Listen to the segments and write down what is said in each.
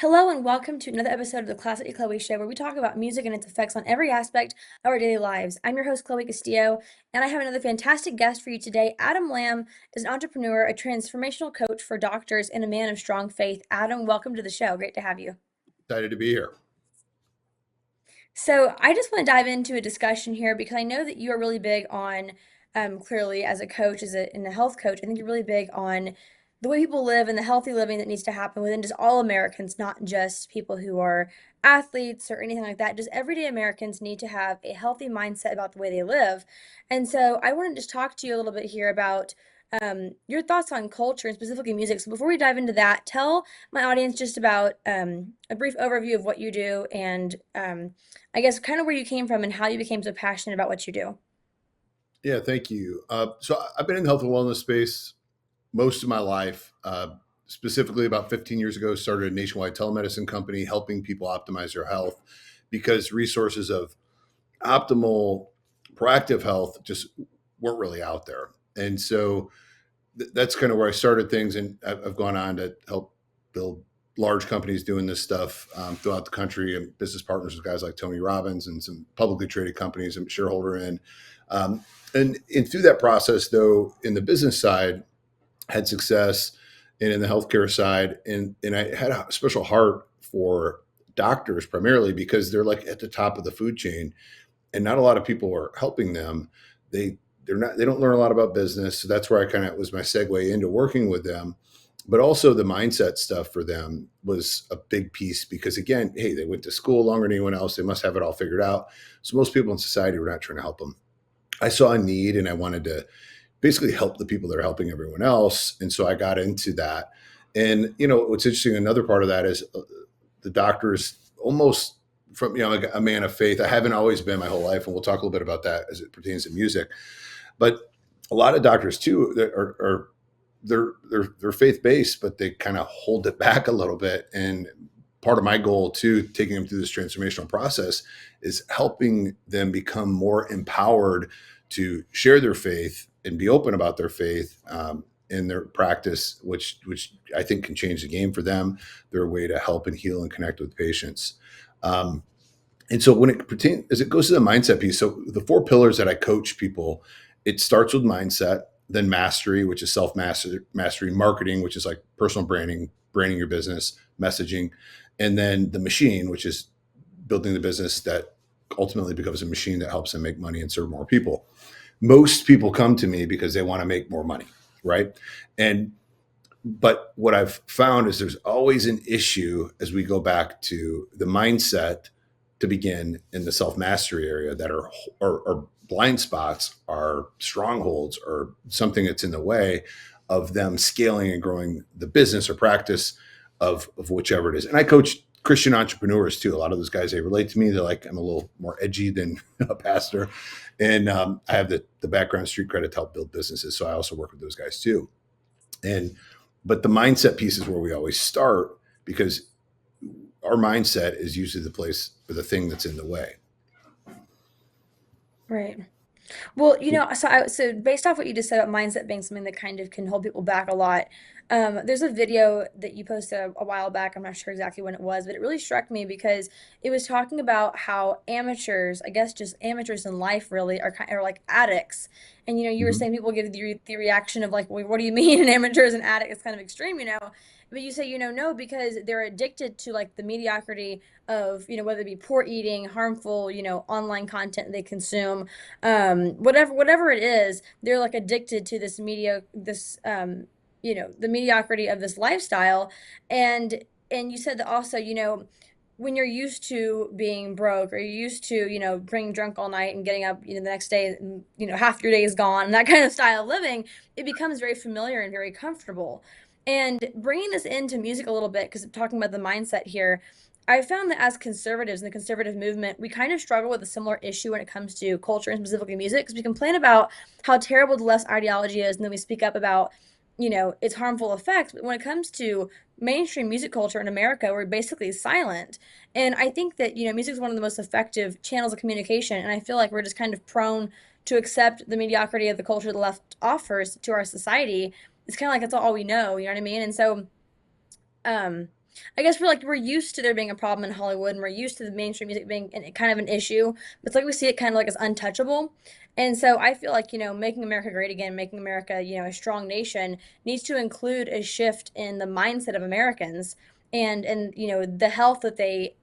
Hello and welcome to another episode of the Classic Chloe Show, where we talk about music and its effects on every aspect of our daily lives. I'm your host, Chloe Castillo, and I have another fantastic guest for you today. Adam Lamb is an entrepreneur, a transformational coach for doctors, and a man of strong faith. Adam, welcome to the show. Great to have you. Excited to be here. So, I just want to dive into a discussion here because I know that you are really big on, clearly as a coach, and a health coach, I think you're really big on the way people live and the healthy living that needs to happen within just all Americans, not just people who are athletes or anything like that. Just everyday Americans need to have a healthy mindset about the way they live. And so, I want to just talk to you a little bit here about your thoughts on culture and specifically music. So, before we dive into that, tell my audience just about a brief overview of what you do and I guess kind of where you came from and how you became so passionate about what you do. Yeah, thank you. I've been in the health and wellness space most of my life. Specifically, about 15 years ago, started a nationwide telemedicine company helping people optimize their health because resources of optimal, proactive health just weren't really out there. And so that's kind of where I started things. And I've gone on to help build large companies doing this stuff throughout the country and business partners with guys like Tony Robbins and some publicly traded companies I'm a shareholder in. Um, and through that process, though, in the business side, had success, and in the healthcare side, and I had a special heart for doctors primarily because they're like at the top of the food chain, and not a lot of people are helping them. They don't learn a lot about business, so that's where I kind of was my segue into working with them. But also the mindset stuff for them was a big piece because again, hey, they went to school longer than anyone else. They must have it all figured out. So most people in society were not trying to help them. I saw a need and I wanted to basically help the people that are helping everyone else. And so I got into that. And, what's interesting, another part of that is the doctors almost from, like a man of faith. I haven't always been my whole life. And we'll talk a little bit about that as it pertains to music. But a lot of doctors too that are they're faith based, but they kind of hold it back a little bit. And part of my goal too, taking them through this transformational process, is helping them become more empowered to share their faith and be open about their faith in their practice, which I think can change the game for them. They're a way to help and heal and connect with patients. Um, and so when it pertains, as it goes to the mindset piece, so the four pillars that I coach people, it starts with mindset, then mastery, which is self mastery, marketing, which is like personal branding, branding your business, messaging, and then the machine, which is building the business that ultimately becomes a machine that helps them make money and serve more people. Most people come to me because they want to make more money, right? And but what I've found is there's always an issue as we go back to the mindset to begin in the self mastery area that are blind spots, are strongholds, or something that's in the way of them scaling and growing the business or practice of whichever it is. And I coach Christian entrepreneurs too. A lot of those guys, they relate to me. They're like, I'm a little more edgy than a pastor. And I have the background street credit to help build businesses. So I also work with those guys too. And but the mindset piece is where we always start because our mindset is usually the place or the thing that's in the way. Right. Well, so based off what you just said about mindset being something that kind of can hold people back a lot, there's a video that you posted a while back. I'm not sure exactly when it was, but it really struck me because it was talking about how amateurs, I guess just amateurs in life really are like addicts. And you were Mhm. saying people get the reaction of like, well, what do you mean an amateur is an addict? It's kind of extreme. But you say, no, because they're addicted to like the mediocrity of, whether it be poor eating, harmful, online content they consume, whatever it is, they're like addicted to the mediocrity of this lifestyle. And you said that also, when you're used to being broke or you're used to, being drunk all night and getting up, the next day, and, half your day is gone and that kind of style of living, it becomes very familiar and very comfortable. And bringing this into music a little bit, because I'm talking about the mindset here, I found that as conservatives in the conservative movement, we kind of struggle with a similar issue when it comes to culture and specifically music, because we complain about how terrible the left ideology is, and then we speak up about, its harmful effects. But when it comes to mainstream music culture in America, we're basically silent. And I think that, music is one of the most effective channels of communication. And I feel like we're just kind of prone to accept the mediocrity of the culture the left offers to our society. It's kind of like that's all we know, you know what I mean? And so, um, I guess we're used to there being a problem in Hollywood, and we're used to the mainstream music being kind of an issue. But it's like we see it kind of like as untouchable. And so I feel like, making America great again, making America, a strong nation needs to include a shift in the mindset of Americans and the health that the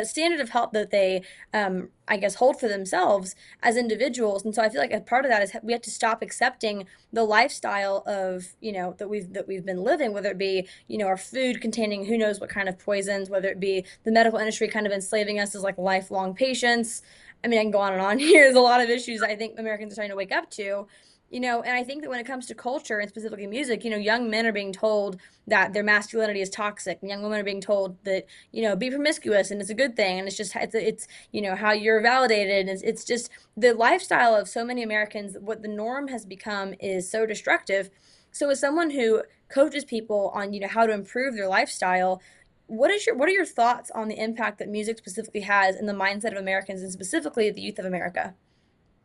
standard of health that they I guess hold for themselves as individuals. And so I feel like a part of that is we have to stop accepting the lifestyle of, that we've been living, whether it be, our food containing who knows what kind of poisons, whether it be the medical industry kind of enslaving us as like lifelong patients. I mean, I can go on and on. Here. There's a lot of issues I think Americans are starting to wake up to. And I think that when it comes to culture and specifically music, young men are being told that their masculinity is toxic, and young women are being told that, be promiscuous and it's a good thing, and it's how you're validated. And it's just the lifestyle of so many Americans. What the norm has become is so destructive. So, as someone who coaches people on, how to improve their lifestyle, what are your thoughts on the impact that music specifically has in the mindset of Americans and specifically the youth of America?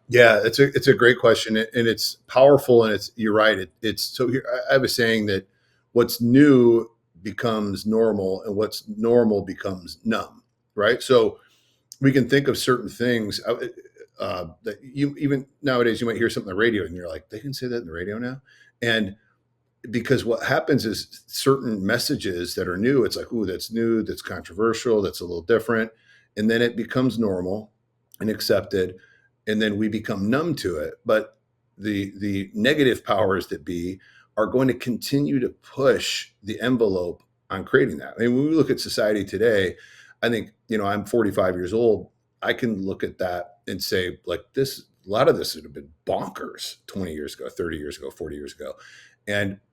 Yeah, it's a great question, and it's powerful, and you're right. It's so here. I have a saying that what's new becomes normal, and what's normal becomes numb. Right. So we can think of certain things that you even nowadays you might hear something on the radio, and you're like, they can say that in the radio now, and because what happens is certain messages that are new, it's like, ooh, that's new, that's controversial, that's a little different. And then it becomes normal and accepted. And then we become numb to it. But the negative powers that be are going to continue to push the envelope on creating that. I mean, when we look at society today, I think, I'm 45 years old. I can look at that and say, like, this, a lot of this would have been bonkers 20 years ago, 30 years ago, 40 years ago.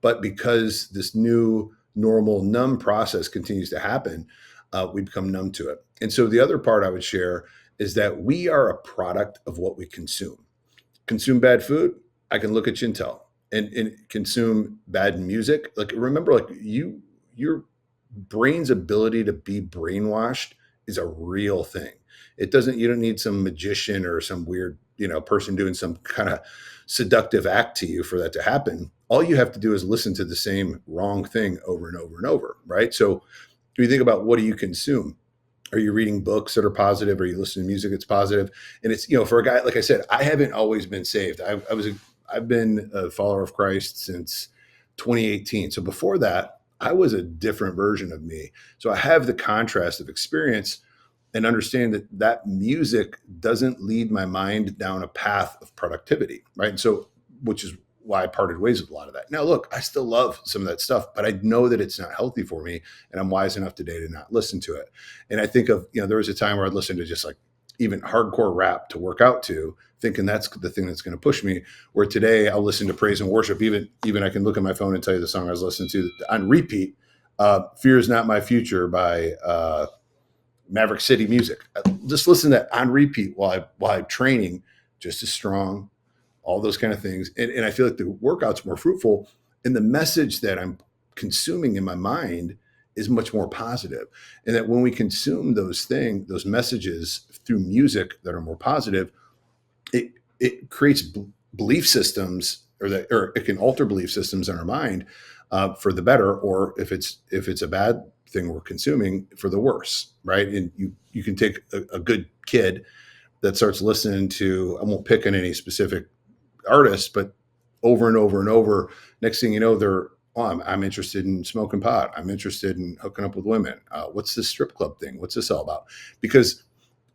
But because this new normal numb process continues to happen, we become numb to it. And so the other part I would share is that we are a product of what we consume. Consume bad food, I can look at Chintel, and consume bad music. Like, remember, like, your brain's ability to be brainwashed is a real thing. You don't need some magician or some weird, person doing some kind of seductive act to you for that to happen. All you have to do is listen to the same wrong thing over and over and over, right? So when you think about, what do you consume? Are you reading books that are positive? Are you listening to music that's positive? And it's, for a guy, like I said, I haven't always been saved. I've been a follower of Christ since 2018. So before that, I was a different version of me. So I have the contrast of experience and understand that music doesn't lead my mind down a path of productivity, right? And so, which is why I parted ways with a lot of that. Now, look, I still love some of that stuff, but I know that it's not healthy for me, and I'm wise enough today to not listen to it. And I think of, there was a time where I'd listen to just like even hardcore rap to work out to, thinking that's the thing that's going to push me. Where today I'll listen to praise and worship. Even I can look at my phone and tell you the song I was listening to on repeat. "Fear Is Not My Future" by Maverick City Music. I just listen to that on repeat while I'm training, just as strong, all those kind of things. And I feel like the workout's more fruitful, and the message that I'm consuming in my mind is much more positive. And that when we consume those messages through music that are more positive, it creates belief systems, or it can alter belief systems in our mind for the better, or if it's a bad thing we're consuming, for the worse, right? And you can take a good kid that starts listening to, I won't pick on any specific artists, but over and over and over, next thing you know, I'm interested in smoking pot. I'm interested in hooking up with women. What's this strip club thing? What's this all about? Because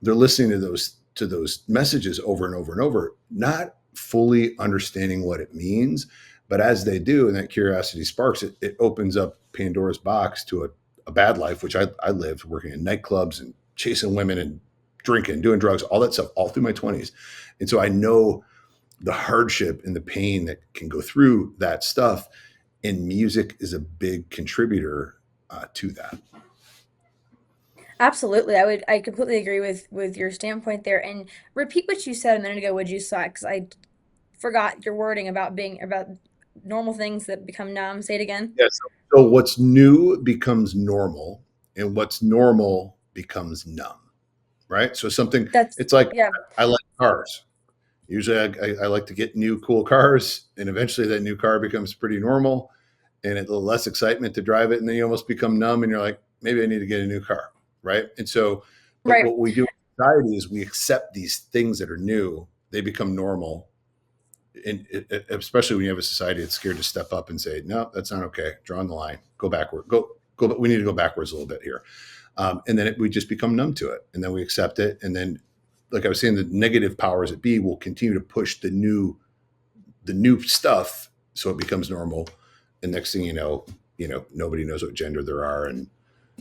they're listening to those messages over and over and over, not fully understanding what it means. But as they do, and that curiosity sparks, it opens up Pandora's box to a bad life, which I lived working in nightclubs and chasing women and drinking, doing drugs, all that stuff, all through my 20s. And so I know the hardship and the pain that can go through that stuff. And music is a big contributor to that. Absolutely. I completely agree with your standpoint there. And repeat what you said a minute ago, would you, saw because I forgot your wording about being about normal things that become numb. Say it again. Yes. So what's new becomes normal, and what's normal becomes numb, right? So That's it's like, yeah. I like cars. Usually I like to get new cool cars, and eventually that new car becomes pretty normal and a little less excitement to drive it. And then you almost become numb, and you're like, maybe I need to get a new car, right? And so, but Right. what we do in society is we accept these things that are new, they become normal. And especially when you have a society that's scared to step up and say, no, that's not okay. Drawing the line, go backward, go. We need to go backwards a little bit here. And then we just become numb to it, and then we accept it. And then, like I was saying, the negative powers that be will continue to push the new stuff, so it becomes normal. And next thing you know, nobody knows what gender there are, and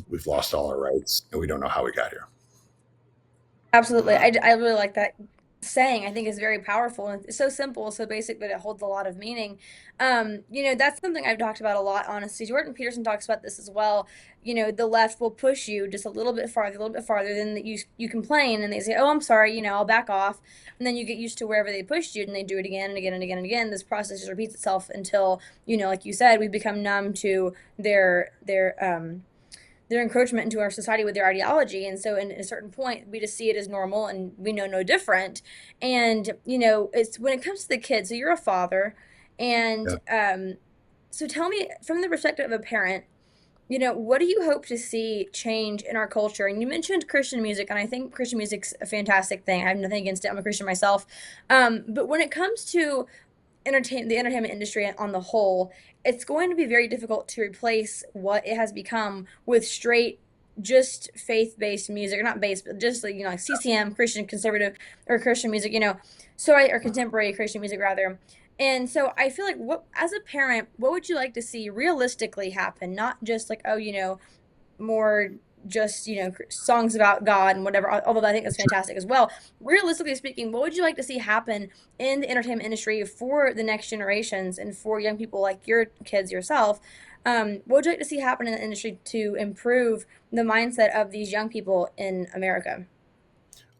we've lost all our rights, and we don't know how we got here. Absolutely. I really like that saying. I think it's very powerful and it's so simple, so basic, but it holds a lot of meaning. That's something I've talked about a lot, honestly. Jordan Peterson talks about this as well. The left will push you just a little bit farther, then you complain and they say, "Oh, I'm sorry, I'll back off." And then you get used to wherever they pushed you and they do it again and again and again and again. This process just repeats itself until, like you said, we become numb to their encroachment into our society with their ideology. And so, in a certain point, we just see it as normal and we know no different. And, it's when it comes to the kids, so you're a father. And Yeah. so, tell me from the perspective of a parent, what do you hope to see change in our culture? And you mentioned Christian music, and I think Christian music's a fantastic thing. I have nothing against it. I'm a Christian myself. But when it comes to the entertainment industry on the whole, it's going to be very difficult to replace what it has become with straight, just faith-based music, or not based, but just like CCM, Christian conservative or Christian music, or contemporary Christian music rather. And so I feel like, what as a parent, what would you like to see realistically happen? Not just like, oh, more just songs about God and whatever, although I think that's fantastic as well. Realistically speaking, what would you like to see happen in the entertainment industry for the next generations and for young people like your kids yourself? What would you like to see happen in the industry to improve the mindset of these young people in America?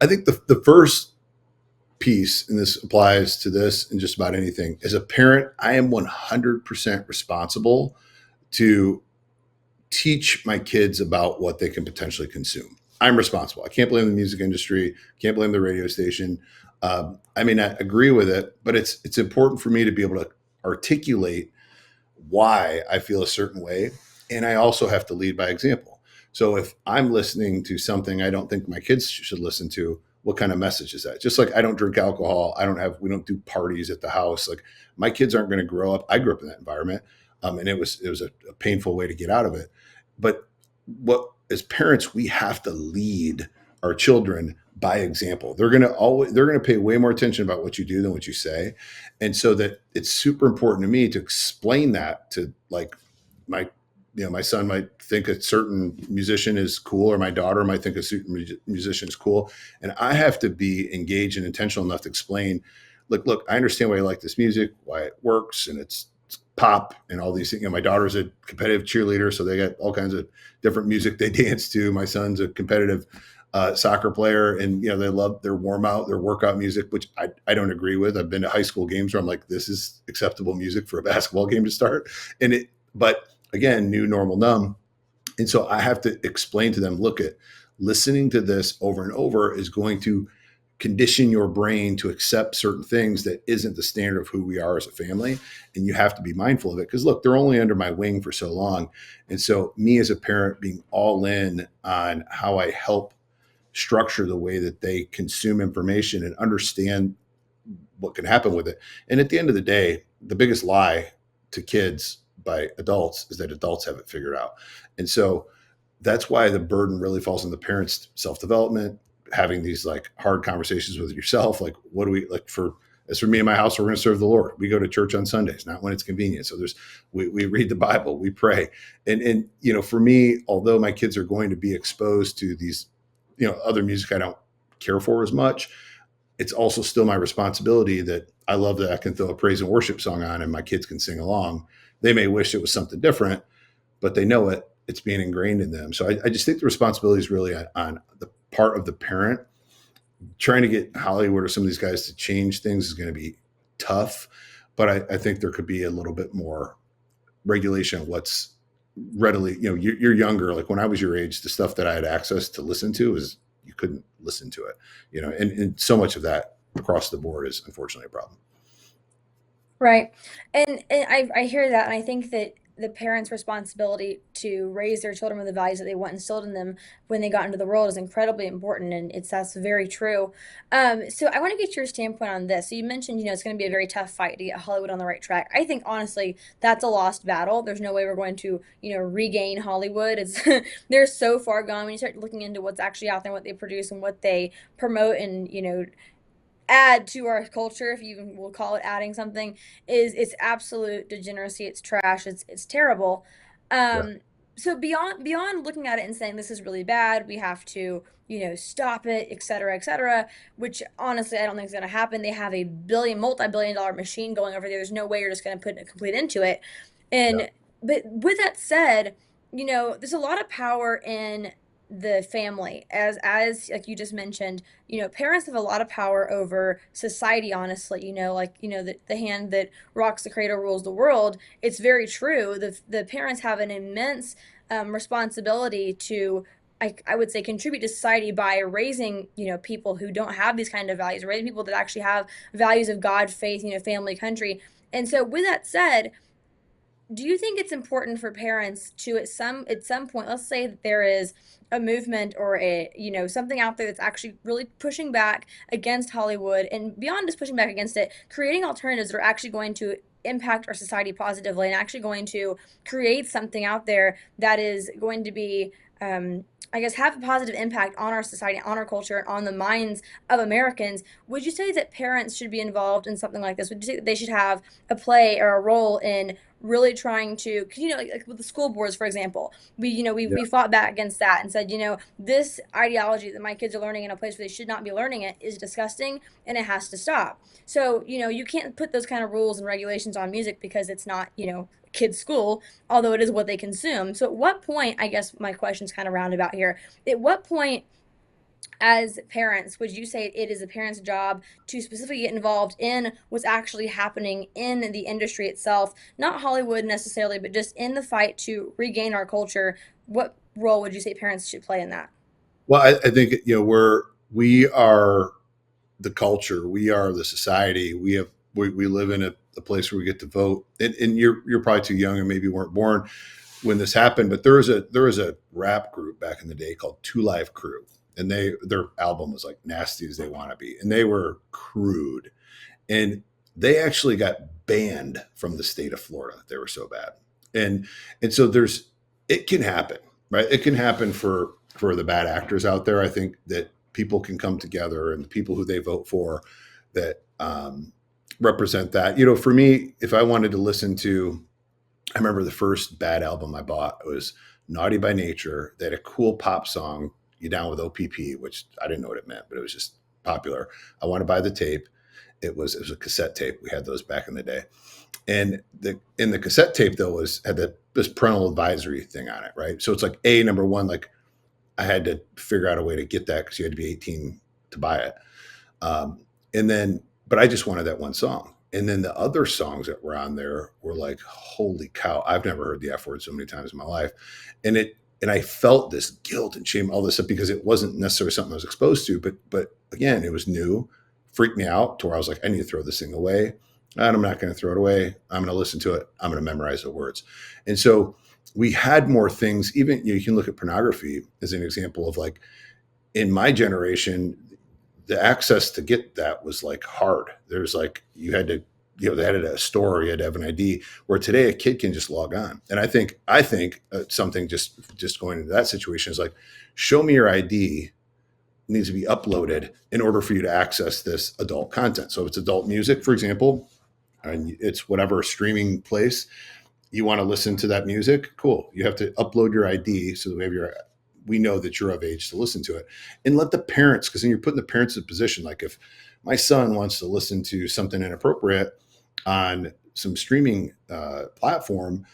I think the first piece, and this applies to this and just about anything, as a parent, I am 100% responsible to teach my kids about what they can potentially consume. I'm responsible. I can't blame the music industry. Can't blame the radio station. I mean, I agree with it, but it's important for me to be able to articulate why I feel a certain way, and I also have to lead by example. So if I'm listening to something I don't think my kids should listen to, what kind of message is that? Just like I don't drink alcohol, we don't do parties at the house. Like my kids aren't going to grow up. I grew up in that environment, and it was a painful way to get out of it. But what as parents we have to lead our children by example. They're going to pay way more attention about what you do than what you say, and so that it's super important to me to explain that to like my my son might think a certain musician is cool, or my daughter might think a certain musician is cool, and I have to be engaged and intentional enough to explain, look, I understand why you like this music, why it works, and it's pop and all these things. My daughter's a competitive cheerleader, so they got all kinds of different music they dance to. My son's a competitive soccer player, and they love their their workout music, which I don't agree with. I've been to high school games where I'm like, this is acceptable music for a basketball game to start, but again, new normal numb, and so I have to explain to them, look, at listening to this over and over is going to condition your brain to accept certain things that isn't the standard of who we are as a family, and you have to be mindful of it, because look, they're only under my wing for so long. And so me as a parent being all in on how I help structure the way that they consume information and understand what can happen with it. And at the end of the day, the biggest lie to kids by adults is that adults have it figured out. And so that's why the burden really falls on the parents' self-development, having these like hard conversations with yourself. Like, what do we like as for me and my house, we're going to serve the Lord. We go to church on Sundays, not when it's convenient. So we read the Bible, we pray. And for me, although my kids are going to be exposed to these, other music I don't care for as much, it's also still my responsibility that I love that I can throw a praise and worship song on and my kids can sing along. They may wish it was something different, but they know it's being ingrained in them. So I just think the responsibility is really on the part of the parent. Trying to get Hollywood or some of these guys to change things is going to be tough, but I think there could be a little bit more regulation of what's readily, you're younger. Like when I was your age, the stuff that I had access to listen to is you couldn't listen to it, and so much of that across the board is unfortunately a problem. Right. And I hear that, and I think that the parents' responsibility to raise their children with the values that they want instilled in them when they got into the world is incredibly important, and that's very true. So I want to get your standpoint on this. So you mentioned, it's going to be a very tough fight to get Hollywood on the right track. I think honestly that's a lost battle. There's no way we're going to, regain Hollywood. It's they're so far gone when you start looking into what's actually out there, what they produce, and what they promote, and add to our culture, if you even will call it adding something, is it's absolute degeneracy. It's trash. It's terrible. Yeah. um so beyond looking at it and saying this is really bad, we have to, stop it, etc., etc., which honestly I don't think is going to happen. They have a multi-billion dollar machine going over there. There's no way you're just going to put a complete into it. Yeah. And but with that said, there's a lot of power in the family, as like you just mentioned. Parents have a lot of power over society, honestly. Like, the hand that rocks the cradle rules the world. It's very true. The parents have an immense responsibility to, I would say, contribute to society by raising, people who don't have these kind of values, raising people that actually have values of God, faith, family, country. And so with that said, do you think it's important for parents to, at some point, let's say that there is a movement or a, something out there that's actually really pushing back against Hollywood, and beyond just pushing back against it, creating alternatives that are actually going to impact our society positively and actually going to create something out there that is going to be, I guess, have a positive impact on our society, on our culture, and on the minds of Americans? Would you say that parents should be involved in something like this? Would you say that they should have a play or a role in really trying to, 'cause, like with the school boards, for example, we fought back against that and said, this ideology that my kids are learning in a place where they should not be learning it is disgusting, and it has to stop. So, you can't put those kind of rules and regulations on music because it's not, kids' school, although it is what they consume. So, at what point, I guess my question's kind of roundabout here, at what point, as parents, would you say it is a parent's job to specifically get involved in what's actually happening in the industry itself, not Hollywood necessarily, but just in the fight to regain our culture? What role would you say parents should play in that? Well, I think we are the culture, we are the society. We live in a place where we get to vote. And you're probably too young and maybe weren't born when this happened, but there was a rap group back in the day called Two Live Crew, and their album was like Nasty as They Want to Be, and they were crude, and they actually got banned from the state of Florida. They were so bad, and so it can happen, right? It can happen for the bad actors out there. I think that people can come together, and the people who they vote for that represent that. For me, if I wanted to listen to, I remember the first bad album I bought was Naughty by Nature. They had a cool pop song, "You Down with OPP," which I didn't know what it meant, but it was just popular. I want to buy the tape. It was a cassette tape. We had those back in the day. And the cassette tape though had this parental advisory thing on it, right? So it's like number one, like I had to figure out a way to get that because you had to be 18 to buy it. And then, but I just wanted that one song. And then the other songs that were on there were like, holy cow, I've never heard the F word so many times in my life. And I felt this guilt and shame, all this stuff, because it wasn't necessarily something I was exposed to, but again, it was new, freaked me out to where I was like, I need to throw this thing away. And I'm not going to throw it away. I'm going to listen to it. I'm going to memorize the words. And so we had more things. Even you can look at pornography as an example of, like, in my generation, the access to get that was like hard. There's like, you had to, they had a store, you had to have an ID, where today a kid can just log on. And I think something just going into that situation is like, show me your ID needs to be uploaded in order for you to access this adult content. So if it's adult music, for example, and it's whatever streaming place you want to listen to that music, cool. You have to upload your ID so that we know that you're of age to listen to it. And let the parents, because then you're putting the parents in a position. Like, if my son wants to listen to something inappropriate on some streaming platform,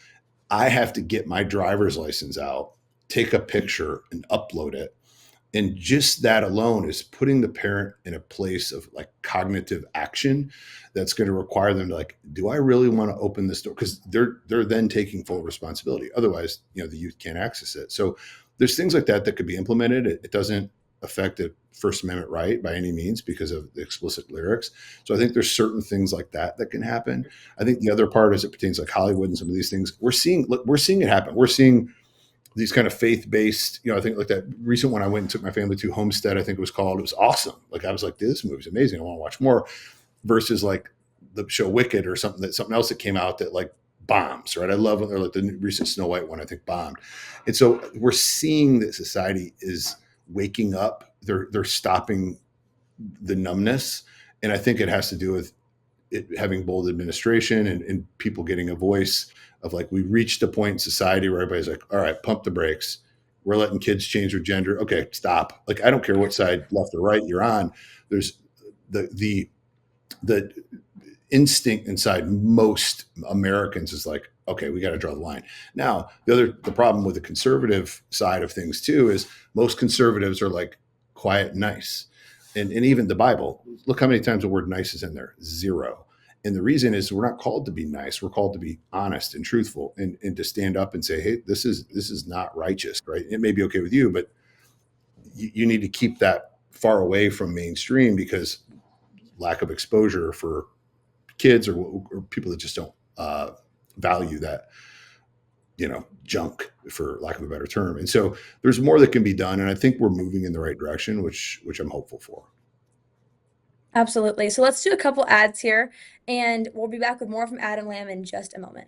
I have to get my driver's license out, take a picture, and upload it. And just that alone is putting the parent in a place of like cognitive action that's going to require them to, like, do I really want to open this door? Because they're then taking full responsibility. Otherwise, the youth can't access it. So there's things like that that could be implemented. It doesn't affect a First Amendment right by any means because of the explicit lyrics. So I think there's certain things like that that can happen. I think the other part, as it pertains like Hollywood and some of these things, we're seeing it happen. We're seeing these kind of faith-based, I think like that recent one I went and took my family to, Homestead, I think it was called. It was awesome. Like I was like, this movie's amazing. I want to watch more. Versus like the show Wicked or something else that came out that like bombs, right? I love when they're like the recent Snow White one, I think bombed. And so we're seeing that society is waking up. They're stopping the numbness. And I think it has to do with it having bold administration and people getting a voice of like, we reached a point in society where everybody's like, all right, pump the brakes. We're letting kids change their gender. Okay, stop. Like, I don't care what side, left or right, you're on. There's the instinct inside most Americans is like, okay, we got to draw the line. Now, the problem with the conservative side of things too is most conservatives are like quiet, and nice. And even the Bible, look how many times the word nice is in there, 0. And the reason is we're not called to be nice. We're called to be honest and truthful and to stand up and say, hey, this is not righteous, right? It may be okay with you, but you need to keep that far away from mainstream because lack of exposure for kids or people that just don't value that, junk, for lack of a better term. And so there's more that can be done. And I think we're moving in the right direction, which I'm hopeful for. Absolutely. So let's do a couple ads here, and we'll be back with more from Adam Lamb in just a moment.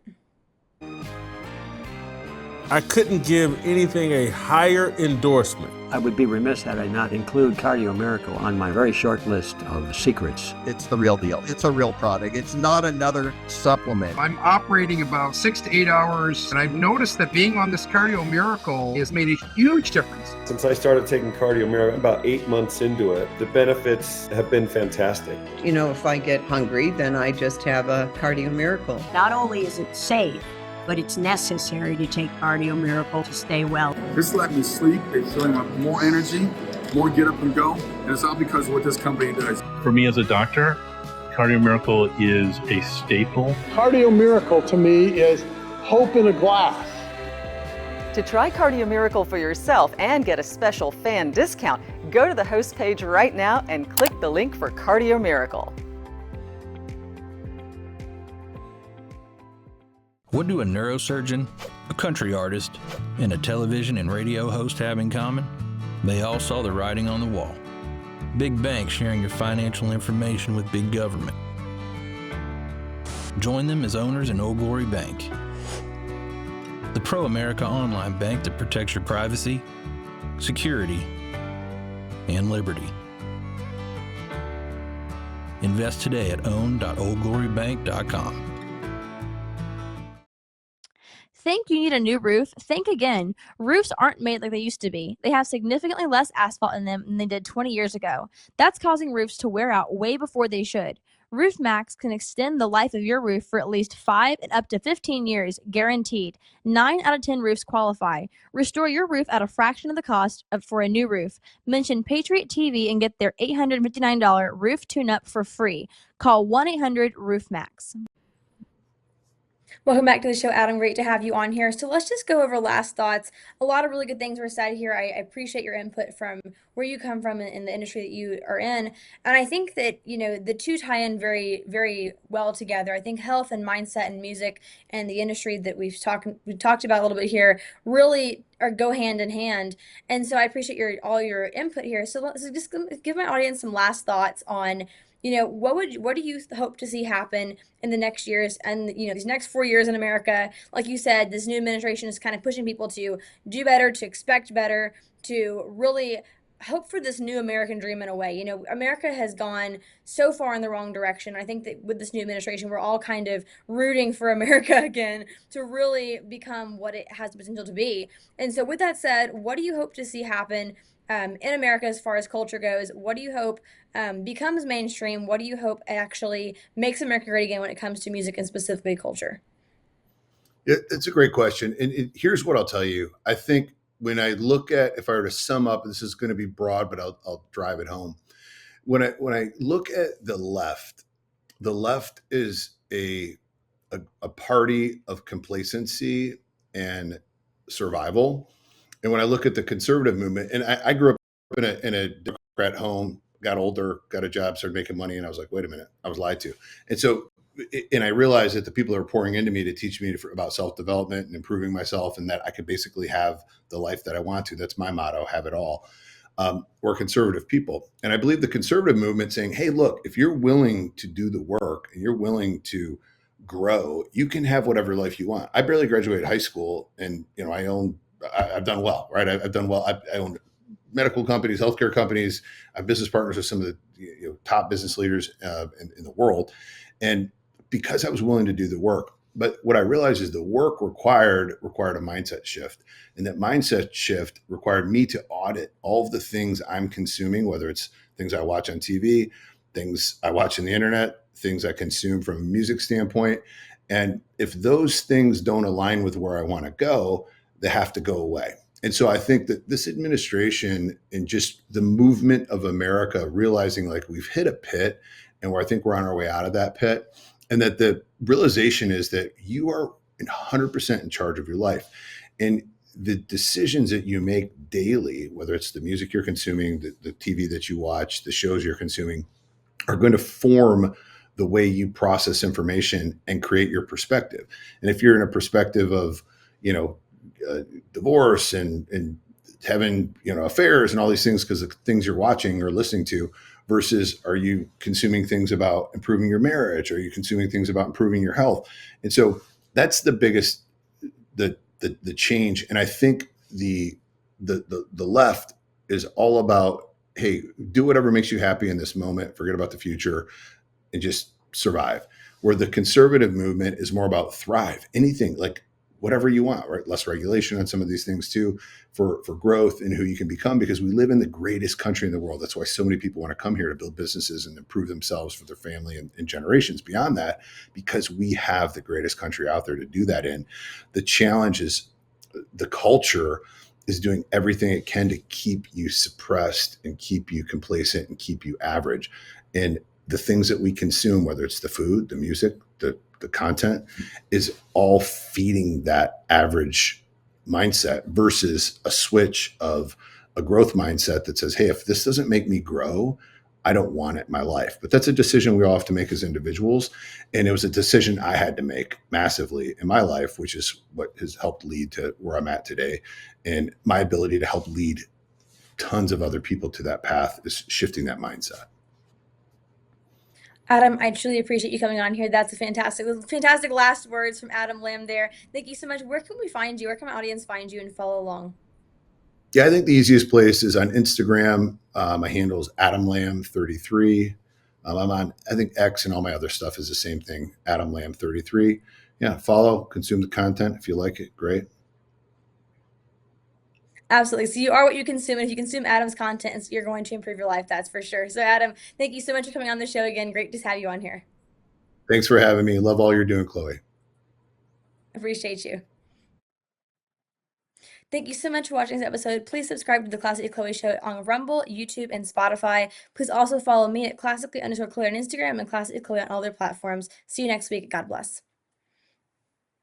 I couldn't give anything a higher endorsement. I would be remiss had I not include Cardio Miracle on my very short list of secrets. It's the real deal. It's a real product. It's not another supplement. I'm operating about 6 to 8 hours, and I've noticed that being on this Cardio Miracle has made a huge difference. Since I started taking Cardio Miracle about 8 months into it, the benefits have been fantastic. If I get hungry, then I just have a Cardio Miracle. Not only is it safe, but it's necessary to take Cardio Miracle to stay well. This let me sleep. It's filling up more energy, more get up and go. And it's all because of what this company does. For me as a doctor, Cardio Miracle is a staple. Cardio Miracle to me is hope in a glass. To try Cardio Miracle for yourself and get a special fan discount, go to the host page right now and click the link for Cardio Miracle. What do a neurosurgeon, a country artist, and a television and radio host have in common? They all saw the writing on the wall. Big banks sharing your financial information with big government. Join them as owners in Old Glory Bank, the pro-America online bank that protects your privacy, security, and liberty. Invest today at own.oldglorybank.com. Think you need a new roof? Think again. Roofs aren't made like they used to be. They have significantly less asphalt in them than they did 20 years ago. That's causing roofs to wear out way before they should. Roof Max can extend the life of your roof for at least 5 and up to 15 years, guaranteed. 9 out of 10 roofs qualify. Restore your roof at a fraction of the cost for a new roof. Mention Patriot TV and get their $859 roof tune-up for free. Call 1-800-ROOF-MAX. Welcome back to the show, Adam. Great to have you on here. So let's just go over last thoughts. A lot of really good things were said here. I appreciate your input from where you come from in the industry that you are in. And I think that, the two tie in very, very well together. I think health and mindset and music and the industry that we've talked about a little bit here really go hand in hand. And so I appreciate all your input here. So let's just give my audience some last thoughts on what do you hope to see happen in the next years and, these next 4 years in America? Like you said, this new administration is kind of pushing people to do better, to expect better, to really hope for this new American dream in a way. America has gone so far in the wrong direction. I think that with this new administration, we're all kind of rooting for America again to really become what it has the potential to be. And so with that said, what do you hope to see happen in America as far as culture goes? What do you hope becomes mainstream? What do you hope actually makes America great again when it comes to music and specifically culture? It's a great question. And here's what I'll tell you. I think when I look at, if I were to sum up, this is going to be broad, but I'll drive it home. When I look at the left is a party of complacency and survival. And when I look at the conservative movement, and I grew up up in a Democrat home, got older, got a job, started making money, and I was like, wait a minute, I was lied to. And so, and I realized that the people that were pouring into me to teach me about self-development and improving myself, and that I could basically have the life that I want to. That's my motto: have it all. Were conservative people. And I believe the conservative movement saying, hey, look, if you're willing to do the work and you're willing to grow, you can have whatever life you want. I barely graduated high school, and I've done well, right? I've done well. I own medical companies, healthcare companies. I'm business partners with some of the top business leaders in the world. And because I was willing to do the work, but what I realized is the work required a mindset shift. And that mindset shift required me to audit all of the things I'm consuming, whether it's things I watch on TV, things I watch on the internet, things I consume from a music standpoint. And if those things don't align with where I want to go, they have to go away. And so I think that this administration and just the movement of America realizing like we've hit a pit, and where I think we're on our way out of that pit, and that the realization is that you are 100% in charge of your life. And the decisions that you make daily, whether it's the music you're consuming, the TV that you watch, the shows you're consuming, are going to form the way you process information and create your perspective. And if you're in a perspective of, divorce and having, affairs and all these things because of things you're watching or listening to, versus are you consuming things about improving your marriage? Are you consuming things about improving your health? And so that's the biggest, the change. And I think the left is all about, hey, do whatever makes you happy in this moment, forget about the future, and just survive. Where the conservative movement is more about thrive, anything, like whatever you want, right? Less regulation on some of these things too, for growth and who you can become, because we live in the greatest country in the world. That's why so many people want to come here to build businesses and improve themselves for their family and generations beyond that, because we have the greatest country out there to do that in. The challenge is the culture is doing everything it can to keep you suppressed and keep you complacent and keep you average. And the things that we consume, whether it's the food, the music, the content, is all feeding that average mindset versus a switch of a growth mindset that says, hey, if this doesn't make me grow, I don't want it in my life. But that's a decision we all have to make as individuals. And it was a decision I had to make massively in my life, which is what has helped lead to where I'm at today. And my ability to help lead tons of other people to that path is shifting that mindset. Adam, I truly appreciate you coming on here. That's a fantastic last words from Adam Lamb there. Thank you so much. Where can we find you? Where can my audience find you and follow along? Yeah, I think the easiest place is on Instagram. My handle is AdamLamb33. I'm on, I think, X, and all my other stuff is the same thing, AdamLamb33. Yeah, follow, consume the content. If you like it, great. Absolutely. So you are what you consume. And if you consume Adam's content, you're going to improve your life. That's for sure. So Adam, thank you so much for coming on the show again. Great to have you on here. Thanks for having me. Love all you're doing, Chloe. Appreciate you. Thank you so much for watching this episode. Please subscribe to the Classically Chloe Show on Rumble, YouTube, and Spotify. Please also follow me at classically_Chloe on Instagram and Classically Chloe on all their platforms. See you next week. God bless.